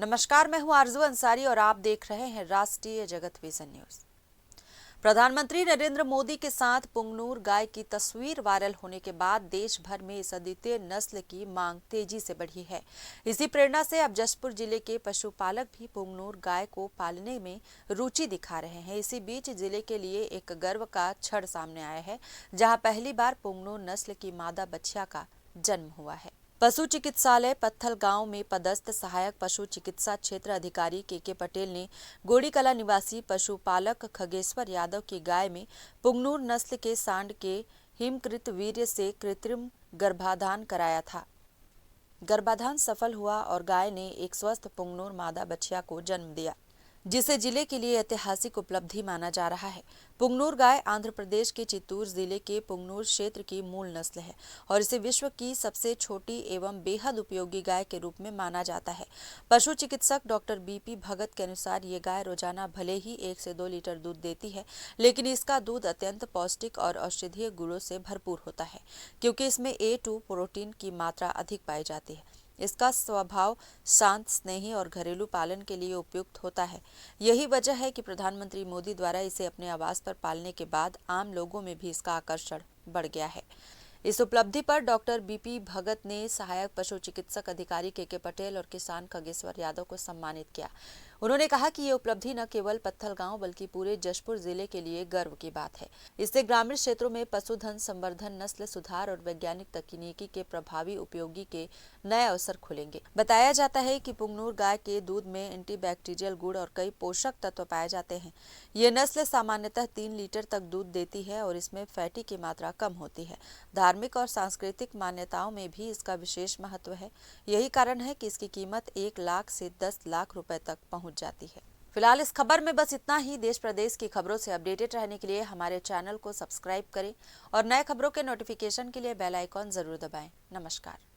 नमस्कार, मैं हूं आरजू अंसारी और आप देख रहे हैं राष्ट्रीय जगत विजन न्यूज। प्रधानमंत्री नरेंद्र मोदी के साथ पुंगनूर गाय की तस्वीर वायरल होने के बाद देश भर में इस अद्वितीय नस्ल की मांग तेजी से बढ़ी है। इसी प्रेरणा से अब जशपुर जिले के पशुपालक भी पुंगनूर गाय को पालने में रुचि दिखा रहे हैं। इसी बीच जिले के लिए एक गर्व का क्षण सामने आया है, जहां पहली बार पुंगनूर नस्ल की मादा बछिया का जन्म हुआ है। पशु चिकित्सालय पत्थल गांव में पदस्थ सहायक पशु चिकित्सा क्षेत्र अधिकारी के पटेल ने गोड़ीकला निवासी पशुपालक खगेश्वर यादव की गाय में पुंगनूर नस्ल के सांड के हिमकृत वीर्य से कृत्रिम गर्भाधान कराया था। गर्भाधान सफल हुआ और गाय ने एक स्वस्थ पुंगनूर मादा बछिया को जन्म दिया, जिसे जिले के लिए ऐतिहासिक उपलब्धि माना जा रहा है। पुंगनूर गाय आंध्र प्रदेश के चित्तूर जिले के पुंगनूर क्षेत्र की मूल नस्ल है और इसे विश्व की सबसे छोटी एवं बेहद उपयोगी गाय के रूप में माना जाता है। पशु चिकित्सक डॉक्टर बीपी भगत के अनुसार ये गाय रोजाना भले ही 1 से 2 लीटर दूध देती है, लेकिन इसका दूध अत्यंत पौष्टिक और औषधीय गुणों से भरपूर होता है, क्योंकि इसमें A2 प्रोटीन की मात्रा अधिक पाई जाती है। इसका स्वभाव शांत, स्नेही और घरेलू पालन के लिए उपयुक्त होता है। यही वजह है कि प्रधानमंत्री मोदी द्वारा इसे अपने आवास पर पालने के बाद आम लोगों में भी इसका आकर्षण बढ़ गया है। इस उपलब्धि पर डॉक्टर बीपी भगत ने सहायक पशु चिकित्सक अधिकारी के पटेल और किसान खगेश्वर यादव को सम्मानित किया। उन्होंने कहा कि ये उपलब्धि न केवल पत्थल गांव बल्कि पूरे जशपुर जिले के लिए गर्व की बात है। इससे ग्रामीण क्षेत्रों में पशुधन संवर्धन, नस्ल सुधार और वैज्ञानिक तकनीकी के प्रभावी उपयोगी के नए अवसर खुलेंगे। बताया जाता है कि पुंगनूर गाय के दूध में एंटीबैक्टीरियल गुण और कई पोषक तत्व पाए जाते हैं। ये नस्ल सामान्यतः 3 लीटर तक दूध देती है और इसमें फैटी की मात्रा कम होती है। धार्मिक और सांस्कृतिक मान्यताओं में भी इसका विशेष महत्व है। यही कारण है कि इसकी कीमत 1 लाख से 10 लाख रुपए तक पहुंच जाती है। फिलहाल इस खबर में बस इतना ही। देश प्रदेश की खबरों से अपडेटेड रहने के लिए हमारे चैनल को सब्सक्राइब करें और नए खबरों के नोटिफिकेशन के लिए बेल आइकॉन जरूर दबाएं। नमस्कार।